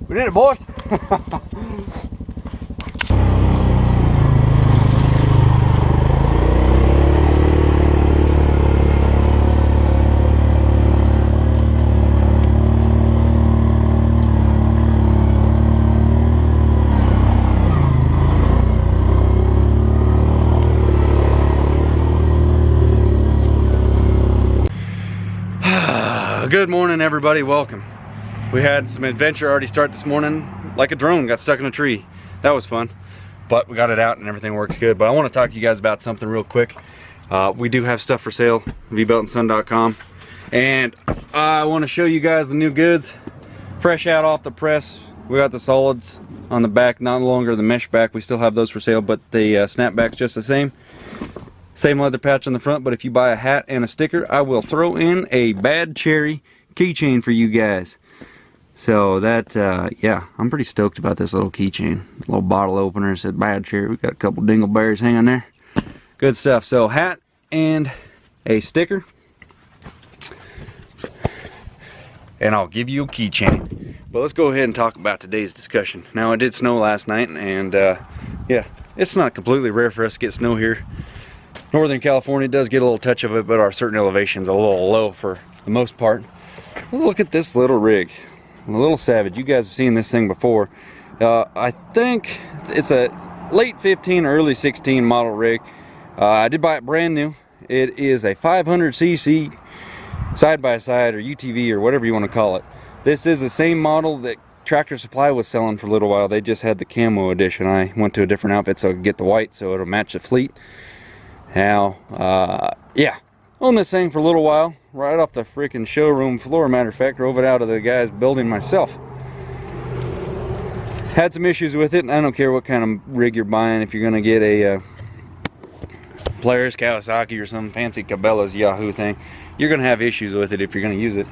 We did it, boys. Good morning, everybody. Welcome. We had some adventure already start this morning. Like a drone, got stuck in a tree. That was fun, but we got it out and everything works good. But I want to talk to you guys about something real quick. We do have stuff for sale, vbeltandson.com, and I want to show you guys the new goods, fresh out off the press. We got the solids on the back, not longer the mesh back. We still have those for sale, but the snapback's just the same. Same leather patch on the front, but if you buy a hat and a sticker, I will throw in a Bad Cherry keychain for you guys. So that, yeah, I'm pretty stoked about this little keychain. Little bottle opener, said Bad Cherry. We got a couple dingleberries hanging there. Good stuff. So hat and a sticker. And I'll give you a keychain. But let's go ahead and talk about today's discussion. Now, it did snow last night, and yeah, it's not completely rare for us to get snow here. Northern California does get a little touch of it, but our certain elevations a little low for the most part. Look at this little rig, a little savage. You guys have seen this thing before. I think it's a late 15 or early 16 model rig. I did buy it brand new. It is a 500cc side-by-side or UTV or whatever you want to call it. This is the same model that Tractor Supply was selling for a little while. They just had the camo edition. I went to a different outfit so I could get the white so it'll match the fleet. Now, yeah, owned this thing for a little while, right off the freaking showroom floor. Matter of fact, drove it out of the guy's building myself. Had some issues with it, and I don't care what kind of rig you're buying. If you're gonna get a Polaris, Kawasaki, or some fancy Cabela's Yahoo thing, you're gonna have issues with it if you're gonna use it.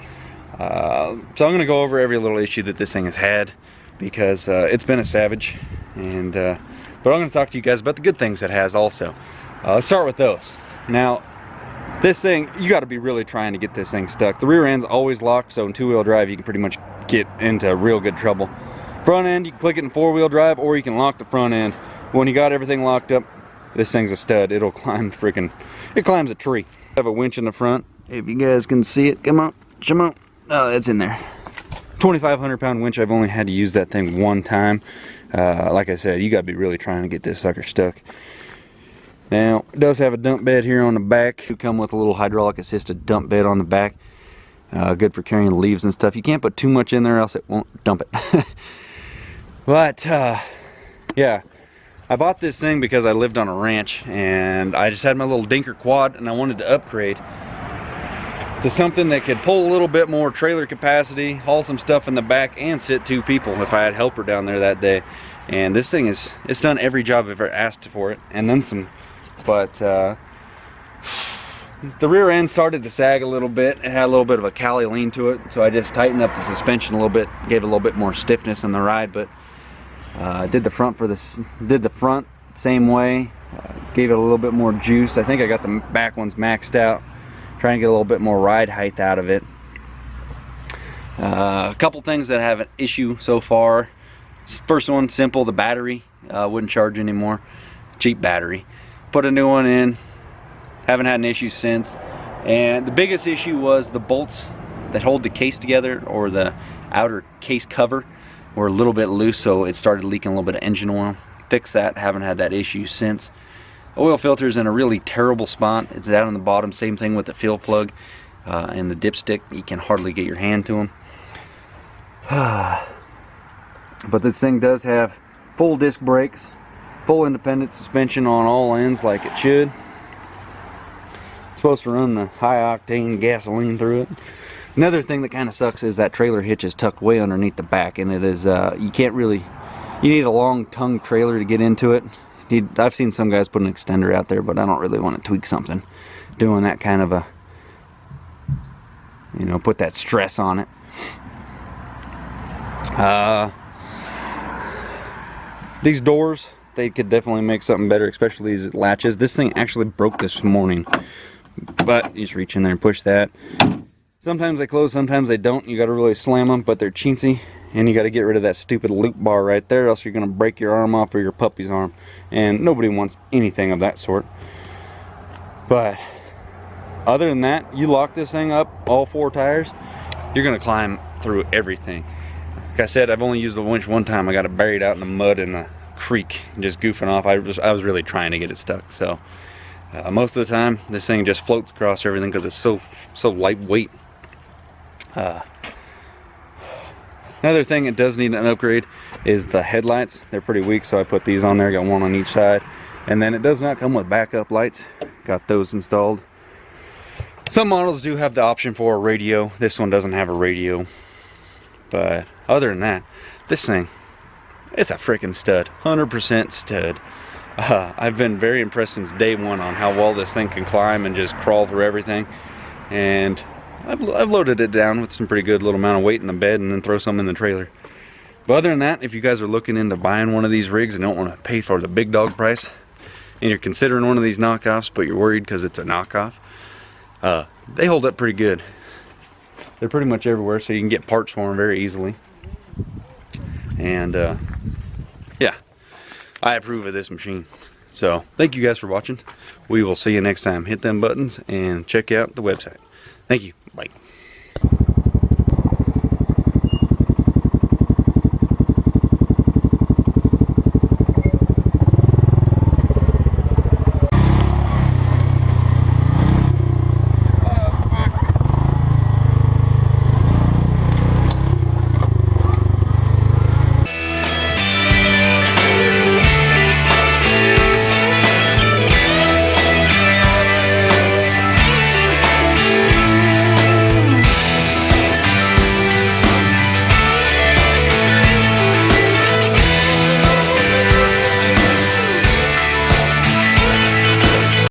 So I'm gonna go over every little issue that this thing has had, because it's been a savage. And but I'm gonna talk to you guys about the good things it has also. Let's start with those. Now, this thing, you got to be really trying to get this thing stuck. The rear end's always locked, so in two-wheel drive you can pretty much get into real good trouble. Front end, you can click it in four-wheel drive, or you can lock the front end. When you got everything locked up, this thing's a stud. It'll climb it climbs a tree. I have a winch in the front. If you guys can see it, come on, come on. Oh, it's in there. 2,500-pound winch. I've only had to use that thing one time. Like I said, you got to be really trying to get this sucker stuck. Now, it does have a dump bed here on the back. You come with a little hydraulic assisted dump bed on the back. Good for carrying leaves and stuff. You can't put too much in there, else it won't dump it. But yeah, I bought this thing because I lived on a ranch and I just had my little dinker quad, and I wanted to upgrade to something that could pull a little bit more trailer capacity, haul some stuff in the back, and sit two people if I had helper down there that day. And this thing it's done every job I've ever asked for it, and then some. But the rear end started to sag a little bit. It had a little bit of a Cali lean to it, so I just tightened up the suspension a little bit, gave it a little bit more stiffness in the ride. But did the front same way, gave it a little bit more juice. I think I got the back ones maxed out, trying to get a little bit more ride height out of it. A couple things that have an issue so far. First one, simple, the battery wouldn't charge anymore. Cheap battery. Put a new one in, haven't had an issue since. And the biggest issue was the bolts that hold the case together, or the outer case cover, were a little bit loose, so it started leaking a little bit of engine oil. Fixed that, haven't had that issue since. Oil filter's in a really terrible spot. It's down on the bottom. Same thing with the fuel plug and the dipstick. You can hardly get your hand to them. But this thing does have full disc brakes, full independent suspension on all ends like it should. It's supposed to run the high octane gasoline through it. Another thing that kind of sucks is that trailer hitch is tucked way underneath the back, and it is you need a long tongue trailer to get into it. I've seen some guys put an extender out there, but I don't really want to tweak something doing that kind of a, put that stress on it. These doors, they could definitely make something better, especially these latches. This thing actually broke this morning, but you just reach in there and push that. Sometimes they close, sometimes they don't. You got to really slam them, but they're chintzy, and you got to get rid of that stupid loop bar right there, else you're going to break your arm off or your puppy's arm, and nobody wants anything of that sort. But other than that, you lock this thing up, all four tires, you're going to climb through everything. Like I said, I've only used the winch one time. I got it buried out in the mud in the creek, just goofing off. I was really trying to get it stuck. So most of the time, this thing just floats across everything because it's so lightweight. Another thing it does need an upgrade is the headlights. They're pretty weak, so I put these on there. Got one on each side, and then it does not come with backup lights. Got those installed. Some models do have the option for a radio. This one doesn't have a radio. But other than that, this thing, it's a freaking stud. 100% stud. I've been very impressed since day one on how well this thing can climb and just crawl through everything. And I've loaded it down with some pretty good little amount of weight in the bed and then throw some in the trailer. But other than that, if you guys are looking into buying one of these rigs and don't want to pay for the big dog price, and you're considering one of these knockoffs, but you're worried because it's a knockoff, they hold up pretty good. They're pretty much everywhere, so you can get parts for them very easily. And yeah, I approve of this machine. So thank you guys for watching. We will see you next time. Hit them buttons and check out the website. Thank you. Bye.